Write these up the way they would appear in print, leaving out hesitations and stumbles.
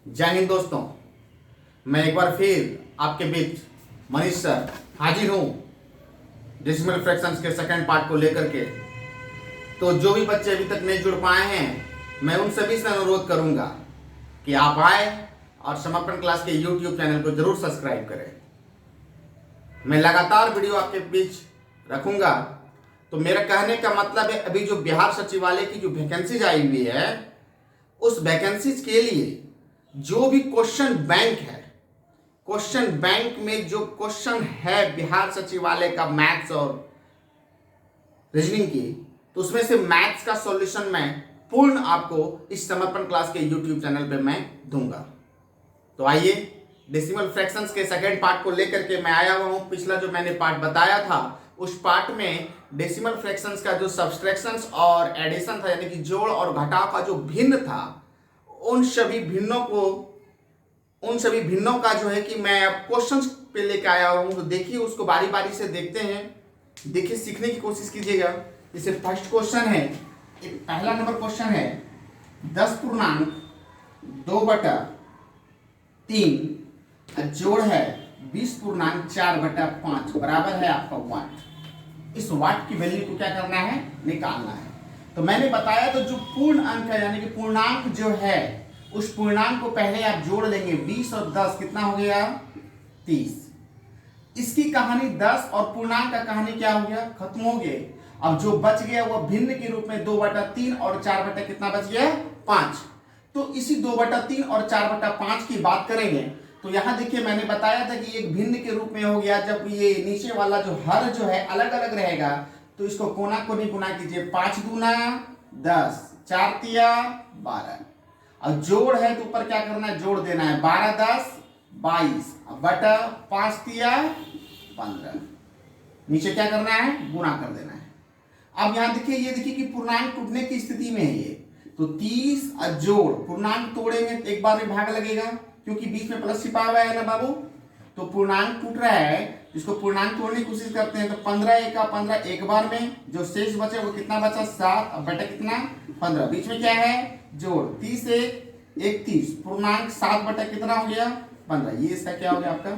जय हिंद दोस्तों, मैं एक बार फिर आपके बीच मनीष सर हाजिर हूँ डेसिमल फ्रैक्शंस के सेकंड पार्ट को लेकर के। तो जो भी बच्चे अभी तक नहीं जुड़ पाए हैं, मैं उन सभी से अनुरोध करूंगा कि आप आए और समर्पण क्लास के यूट्यूब चैनल को जरूर सब्सक्राइब करें। मैं लगातार वीडियो आपके बीच रखूंगा। तो मेरा कहने का मतलब है, अभी जो बिहार सचिवालय की जो वैकेंसीज आई हुई है, उस वैकेंसीज के लिए जो भी क्वेश्चन बैंक है, क्वेश्चन बैंक में जो क्वेश्चन है बिहार सचिवालय का मैथ्स और रीजनिंग की, तो उसमें से मैथ्स का सॉल्यूशन मैं पूर्ण आपको इस समर्पण क्लास के यूट्यूब चैनल पे मैं दूंगा। तो आइए, डेसिमल फ्रैक्शंस के सेकंड पार्ट को लेकर के मैं आया हुआ हूँ। पिछला जो मैंने पार्ट बताया था, उस पार्ट में डेसिमल फ्रैक्शंस का जो सब्सट्रैक्शंस और एडिशन था, यानी कि जोड़ और घटाव का जो भिन्न था, उन सभी भिन्नों का जो है कि मैं अब क्वेश्चंस पे लेके आया हूं। तो देखिए, उसको बारी बारी से देखते हैं। देखिए, सीखने की कोशिश कीजिएगा। जैसे फर्स्ट क्वेश्चन है, पहला नंबर क्वेश्चन है 10.2/3 जोड़ है 20.4/5 बराबर है आपका वाट। इस वाट की वैल्यू को क्या करना है, निकालना है। तो मैंने बताया, तो जो पूर्ण अंक है यानी कि पूर्णांक जो है, उस पूर्णांक को पहले आप जोड़ लेंगे। 20 और 10 कितना हो गया, 30। इसकी कहानी 10 और पूर्णांक का कहानी क्या हो गया, खत्म हो गए। अब जो बच गया वो भिन्न के रूप में 2/3 और 4 कितना बच गया, 5। तो इसी 2/3 और 4/5 की बात करेंगे। तो यहां देखिए, मैंने बताया था कि एक भिन्न के रूप में हो गया जब ये नीचे वाला जो हर जो है अलग अलग रहेगा। तो इसको कोना कोनी गुना कीजिए। 5 दूना 10, 4 तिया 12। और जोड़ है तो ऊपर क्या करना है, जोड़ देना है। 12 10 22 बटा 5 तिया 15। नीचे क्या करना है, गुना कर देना है। अब यहां देखिए, ये देखिए कि पूर्णांक टूटने की स्थिति में है ये। तो 30 और जोड़, पूर्णांक तोड़ेंगे तो एक बार में भाग लगेगा, क्योंकि बीच में प्लस छिपा हुआ है ना बाबू। तो पूर्णांक टूट रहा है, इसको पूर्णांक तोड़ने की कोशिश करते हैं। तो 15 एका 15, एक बार में जो शेष बचे वो कितना बचा, 7 और बटा कितना 15। बीच में क्या है, जोड़। 30 एक 31, पूर्णांक 7 बटा कितना हो गया, 15। ये इसका क्या हो गया, आपका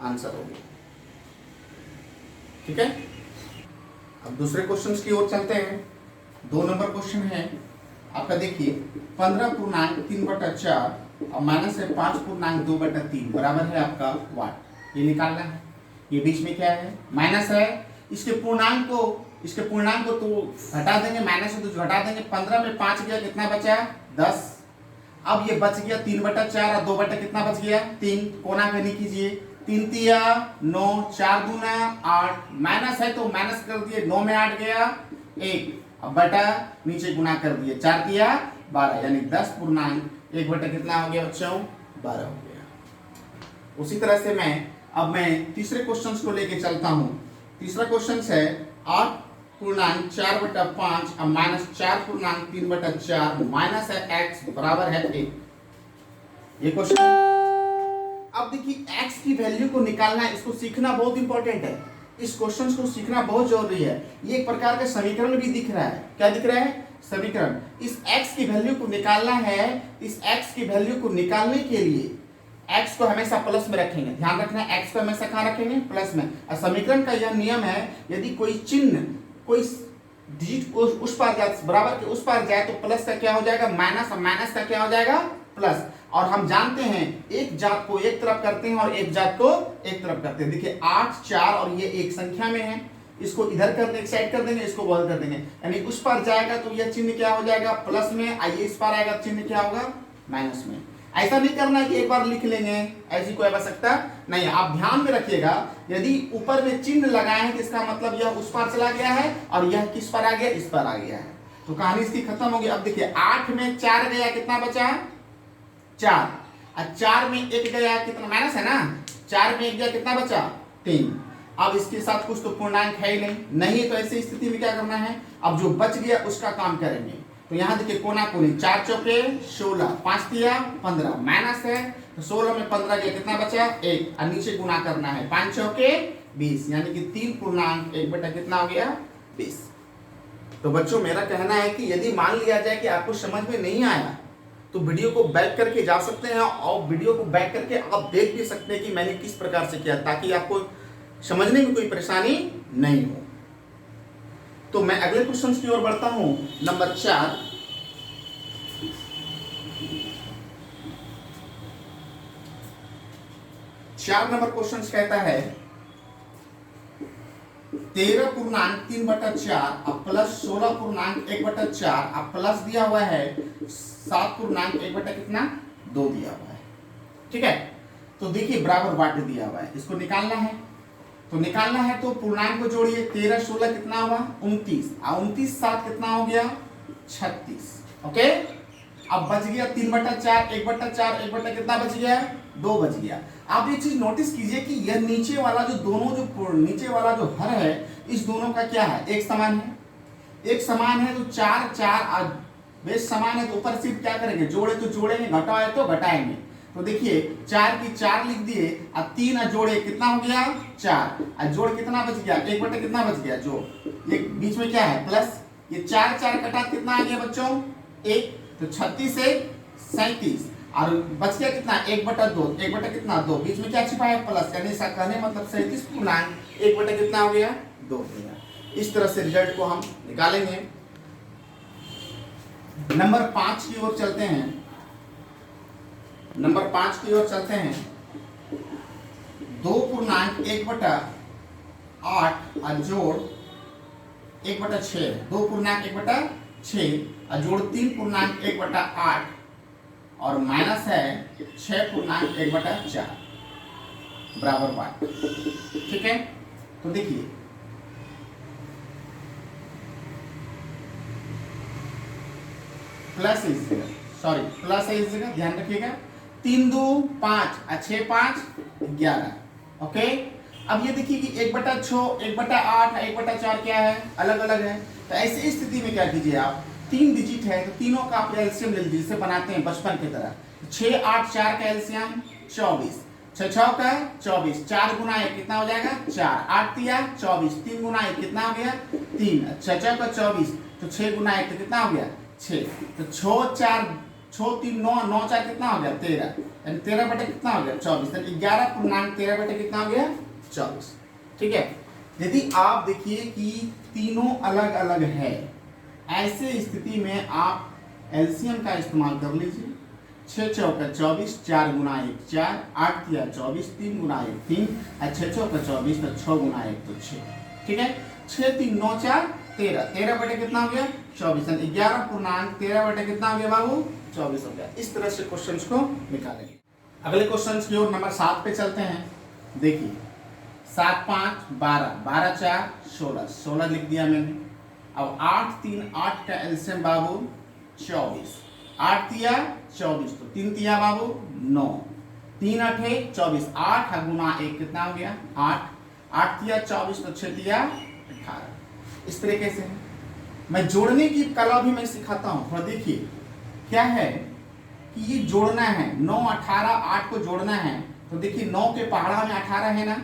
आंसर हो गया। ठीक है। अब दूसरे क्वेश्चंस की ओर चलते हैं। 2 नंबर क्वेश्चन है आपका। देखिए, 15.3/4 और माइनस है 5.2/3 बराबर है आपका वाट। ये निकालना है। ये बीच में क्या है, माइनस है। इसके पूर्णांक को तो घटा देंगे, माइनस है तो घटा देंगे। 15 में 5 गया, कितना बचा, 10। अब ये बच गया 3/4 और 2 कितना बच गया, 3। कोना करनी कीजिए। 3 तिया 9, 4 दूना 8, माइनस है तो माइनस कर दिए। 9 में 8 गया 1, अब बटा नीचे गुना कर दिए। 4 तिया 12, यानी 10 पूर्णांक 1 बटा कितना हो गया बच्चों, 12 हो गया। उसी तरह से मैं तीसरे क्वेश्चन को लेके चलता हूं। तीसरा क्वेश्चन है 8.4/5 और माइनस 4.3/4 माइनस है x बराबर है 1। ये क्वेश्चन। अब देखिए, x की वैल्यू को निकालना है, इसको सीखना बहुत इंपॉर्टेंट है। इस क्वेश्चन को सीखना बहुत जरूरी है। ये एक प्रकार का समीकरण भी दिख रहा है। क्या दिख रहा है, समीकरण। इस x की वैल्यू को निकालना है। इस x की वैल्यू को निकालने के लिए x को हमेशा प्लस में रखेंगे। ध्यान रखना है, x को हमेशा कहां रखेंगे, प्लस में। और समीकरण का यह नियम है, यदि कोई चिन्ह, कोई डिजिट उस पार जाए, बराबर के उस पार जाए, तो प्लस का क्या हो जाएगा, माइनस, और माइनस का क्या हो जाएगा, प्लस। और हम जानते हैं, एक जात को एक तरफ करते हैं और एक जात को एक तरफ करते हैं। देखिए, 8 4 और ये एक संख्या में है। इसको इधर कर देंगे, एक साइड कर देंगे, इसको बदल कर देंगे। यानी उस पार जाएगा तो यह चिन्ह क्या हो जाएगा, प्लस में। आइए, इस पार आएगा, चिन्ह क्या होगा, माइनस में। ऐसा नहीं करना कि एक बार लिख लेंगे, ऐसी कोई आवश्यकता नहीं। आप ध्यान में रखिएगा, यदि ऊपर में चिन्ह लगाए हैं तो इसका मतलब यह उस पार चला गया है और यह किस पर आ गया, इस पर आ गया है। तो कहानी इसकी खत्म होगी। अब देखिए, 8 में 4 गया, कितना बचा, 4। और 4 में 1 गया, कितना, माइनस है ना। 4 में 1 गया, कितना बचा, 3। अब इसके साथ कुछ तो पूर्णांक है ही नहीं, तो ऐसी स्थिति में क्या करना है, अब जो बच गया उसका काम करेंगे। तो यहां देखिए, कोना कोनी, 4 चौके 16, 5 तिया 15, माइनस है तो 16 में 15 गया, कितना बचा, 1। और नीचे गुना करना है, 5 चौके 20, यानी कि 3 पूर्णांक 1 बटा कितना हो गया, 20। तो बच्चों, मेरा कहना है कि यदि मान लिया जाए कि आपको समझ में नहीं आया, तो तो वीडियो को बैक करके जा सकते हैं और वीडियो को बैक करके आप देख भी सकते हैं कि मैंने किस प्रकार से किया, ताकि आपको समझने में कोई परेशानी नहीं हो। तो मैं अगले क्वेश्चन की ओर बढ़ता हूं, नंबर 4। चार नंबर क्वेश्चन कहता है 13.3/4 अब प्लस 16.1/4 अब प्लस दिया हुआ है 7.1 कितना 2 दिया हुआ है। ठीक है, तो देखिए बराबर बांट दिया हुआ है, इसको निकालना है। तो निकालना है तो पूर्णांक को जोड़िए, 13 16 कितना हुआ 29 और 29 7 कितना हो गया 36। ओके, अब बच गया 3/4 1/4 1 कितना बच गया 2 बच गया। आप एक चीज नोटिस कीजिए कि यह नीचे वाला जो दोनों जो नीचे वाला जो हर है इस दोनों का क्या है, एक समान है। एक समान है तो 4 4 बेस समान है तो ऊपर सिर्फ क्या करेंगे, जोड़े तो जोड़ेंगे, घटाए तो घटाएंगे। तो देखिए 4 की 4 लिख दिए और 3 जोड़े कितना हो गया 4 और जोड़ कितना बच गया 1 कितना बच गया जोड़, ये बीच में क्या है प्लस, ये 4 4 कटा कितना आ गया बच्चों 1, तो 36 1 37 और बच गया कितना 1/2 1 कितना 2, बीच में क्या छिपा है प्लस, यानी ऐसा कहने मतलब 37 पूर्णांक 1 कितना हो गया 2 हो गया। इस तरह से रिजल्ट को हम निकालेंगे। नंबर 5 की ओर चलते हैं। नंबर 5 की ओर चलते हैं 2.1/8 और जोड़ 1/6, 2.1/6 और जोड़ 3.1/8 और माइनस है 6.1/4 बराबर बात। ठीक है, तो देखिए प्लस इस जगह, सॉरी प्लस है इस जगह, ध्यान रखिएगा 3 2 5 और 6 5 11। ओके, अब ये देखिए कि 1/6 1/8 1/4 क्या है अलग अलग है। तो ऐसी स्थिति में क्या कीजिए आप, 3 डिजिट है तो तीनों का आप एलसीएम ले लीजिए, जिसे बनाते हैं बचपन की तरह। 6 8 4 का एलसीएम 24, 6 6 का 24, 4 गुना 1 कितना हो जाएगा 4, 8 तिया 24, 3 गुना 1 कितना हो गया 3, 6 6 का 24 तो 6 गुना 1 तो कितना हो गया 6, तो 6 4 6 3 9 9 4 कितना हो गया 13, यानी 13 कितना हो गया 24, यानी 11.13 कितना हो गया 24। ठीक है, यदि आप देखिए कि तीनों अलग अलग है, ऐसे स्थिति में आप एलसीएम का इस्तेमाल कर लीजिए। 6 चौका 24, 4 गुना 1 4, 8 तिया 24, 3 गुना 1 3 और 6 चौका 24 तो 6 गुना 1 तो 6। ठीक है, 6 3 9 4 13, 13 कितना हो गया 24, 11.13 कितना हो गया बाबू 24 हो गया। इस तरह से क्वेश्चंस को निकालेंगे। अगले क्वेश्चंस की ओर नंबर 7 पे चलते हैं। देखिए 7 5 12 12 4 16 16 लिख दिया मैंने। अब 8 3 8 का एलसीएम बाबू 24, 8 तिया 24 तो 3 तिया बाबू 9, 3 8 24, 8 गुना 1 कितना हो गया 8, 8 तिया 24 तो 6 तिया 18। इस तरीके से मैं जोड़ने की कला भी मैं सिखाता हूं। थोड़ा देखिए क्या है कि ये जोड़ना है 9 18 8 को जोड़ना है। तो देखिए 9 के पहाड़ा में 18 है ना,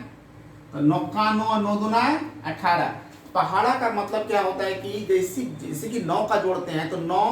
तो 9 का 9 9 दूना 18। पहाड़ा का मतलब क्या होता है कि जैसे कि 9 का जोड़ते हैं तो 9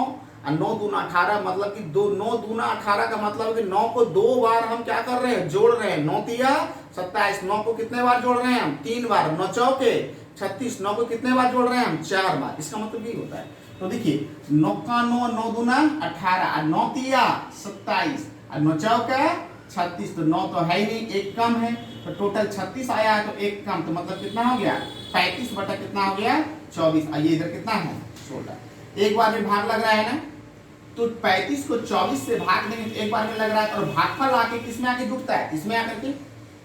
और 9 दूना 18 मतलब कि 9 दूना 18 का मतलब कि 9 को 2 बार हम क्या कर रहे हैं जोड़ रहे हैं। 9 तिया 27, 9 को कितने बार जोड़ रहे हैं हम 3 बार, 9 चौके 36, 9 को कितने बार जोड़ रहे हैं हम 4 बार। इसका मतलब ये होता है। तो देखिए 9 का 9 9 दूना 18 और 9 तिया 27 और 9 चौका 36, तो 9 तो है ही नहीं, एक कम है तो टोटल 36 आया है तो एक कम, तो मतलब कितना हो गया 35 बटा कितना हो गया 24। और ये इधर कितना है 16। एक बार में भाग लग रहा है ना, तो 35 को 24 से भाग देंगे तो एक बार में लग रहा है, और भागफल आके किसमें आके जुटता है इसमें आकर के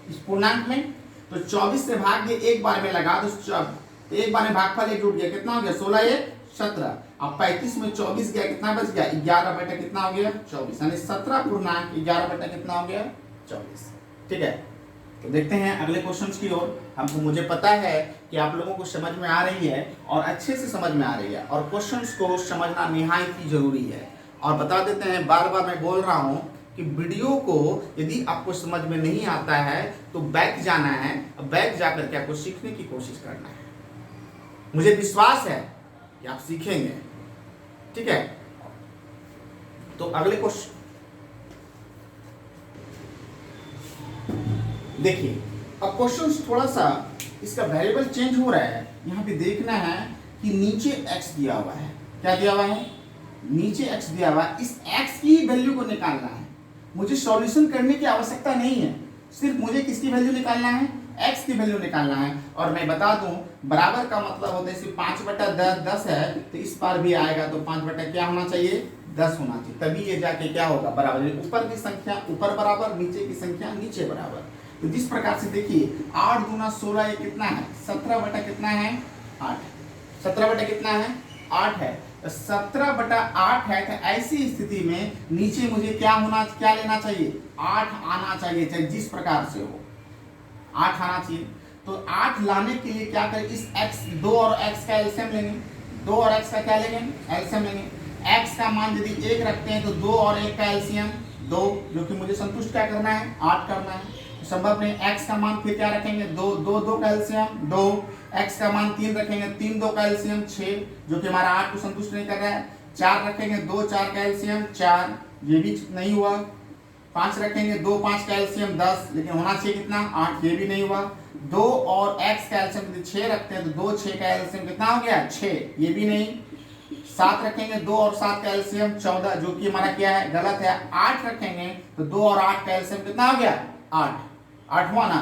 इस पूर्णांक में। तो 24 से भाग दिए एक बार में लगा तो एक बार में भागफल एक जुट गया, कितना हो गया 16 1 17। अब 35 में 24 गया कितना बच गया 11 बटा कितना हो गया 24, यानी 17 पूर्णांक 11 बटा कितना हो गया 24। ठीक है, तो देखते हैं अगले क्वेश्चंस की ओर। हमको मुझे पता है कि आप लोगों को समझ में आ रही है और अच्छे से समझ में आ रही है, और क्वेश्चंस को समझना निहायत ही जरूरी है। और बता देते हैं, बार बार मैं बोल रहा हूँ कि वीडियो को यदि आपको समझ में नहीं आता है तो बैक जाना है, बैक जाकर के आपको सीखने की कोशिश करना है। मुझे विश्वास है कि आप सीखेंगे। ठीक है, तो अगले क्वेश्चन देखिए, अब क्वेश्चन थोड़ा सा इसका वेरिएबल चेंज हो रहा है। यहाँ पे देखना है कि नीचे x दिया हुआ है, क्या दिया हुआ है, नीचे x दिया हुआ है, इस x की वैल्यू को निकालना है। मुझे सॉल्यूशन करने की आवश्यकता नहीं है, सिर्फ मुझे किसकी वैल्यू निकालना है, x की वैल्यू निकालना है। और मैं बता दूं बराबर का मतलब होता है 5/10 है, तो इस पार भी आएगा तो 5 क्या होना चाहिए, 10 होना चाहिए, तभी ये जाके क्या होगा, बराबर। ऊपर की संख्या ऊपर बराबर, नीचे की संख्या नीचे बराबर। तो जिस प्रकार से देखिए 8 दूना 16 ये कितना है, 17 कितना है, 8। 17 कितना है, 8 है। 17/8 है, तो ऐसी स्थिति में नीचे मुझे क्या लेना चाहिए, 8 आना चाहिए, चाहे जिस प्रकार से हो 8 आना चाहिए। तो 8 लाने के लिए क्या करें, इस x 2 और x का एलसीएम लेंगे, 2 और x का क्या लेंगे, एलसीएम लेंगे। x का मान यदि 1 रखते हैं तो 2 और 1 का एलसीएम 2, जो कि मुझे संतुष्ट क्या करना है, 8 करना है। संभव नहीं, x का मान फिर क्या रखेंगे, 2 का एलसीएम 2, x का मान 3 रखेंगे, 3 का एलसीएम 6, जो कि हमारा 8 को संतुष्ट नहीं कर रहा है। 4 रखेंगे, 2 4 का एलसीएम 4, ये भी नहीं हुआ। 5 रखेंगे, 2 5 का एलसीएम 10, लेकिन होना चाहिए कितना, 8, ये भी नहीं हुआ। 2 और x का एलसीएम 6 रखते हैं तो 2 6 का एलसीएम कितना हो गया, 6, ये भी नहीं। 7 रखेंगे, 2 और 7 का एलसीएम 14, जो कि हमारा क्या है, गलत है। 8 रखेंगे तो 2 और 8 का एलसीएम कितना हो गया, 8 हुआ ना,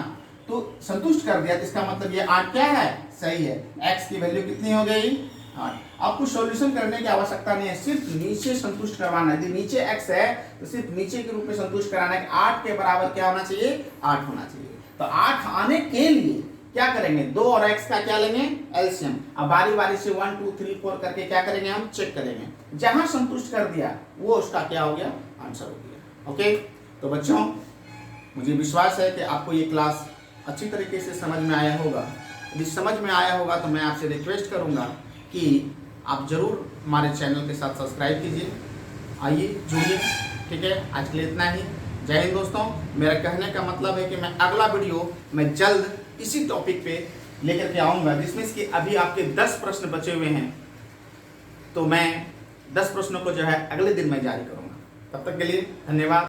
तो संतुष्ट कर दिया। तो इसका मतलब ये 8 क्या है, सही है। x की वैल्यू कितनी हो गई, 8। आपको सॉल्यूशन करने की आवश्यकता नहीं है, सिर्फ नीचे संतुष्ट करवाना है। यदि नीचे x है तो सिर्फ नीचे के रूप में संतुष्ट कराना है। 8 के बराबर क्या होना चाहिए, 8 होना चाहिए। तो 8 आने के लिए क्या करेंगे, 2 और x का क्या लेंगे, एलसीएम। अब बारी बारी से 1 2 3 4 करके क्या करेंगे, हम चेक करेंगे। जहां संतुष्ट कर दिया वो उसका क्या हो गया, आंसर हो गया। ओके, तो बच्चों मुझे विश्वास है कि आपको ये क्लास अच्छी तरीके से समझ में आया होगा। यदि समझ में आया होगा तो मैं आपसे रिक्वेस्ट करूंगा कि आप जरूर हमारे चैनल के साथ सब्सक्राइब कीजिए। आइए जुड़िए, ठीक है। आज के लिए इतना ही। जय हिंद दोस्तों। मेरा कहने का मतलब है कि मैं अगला वीडियो मैं जल्द इसी टॉपिक पे लेकर के आऊँगा, जिसमें कि अभी आपके 10 प्रश्न बचे हुए हैं। तो मैं 10 प्रश्नों को जो है अगले दिन मैं जारी करूँगा। तब तक के लिए धन्यवाद।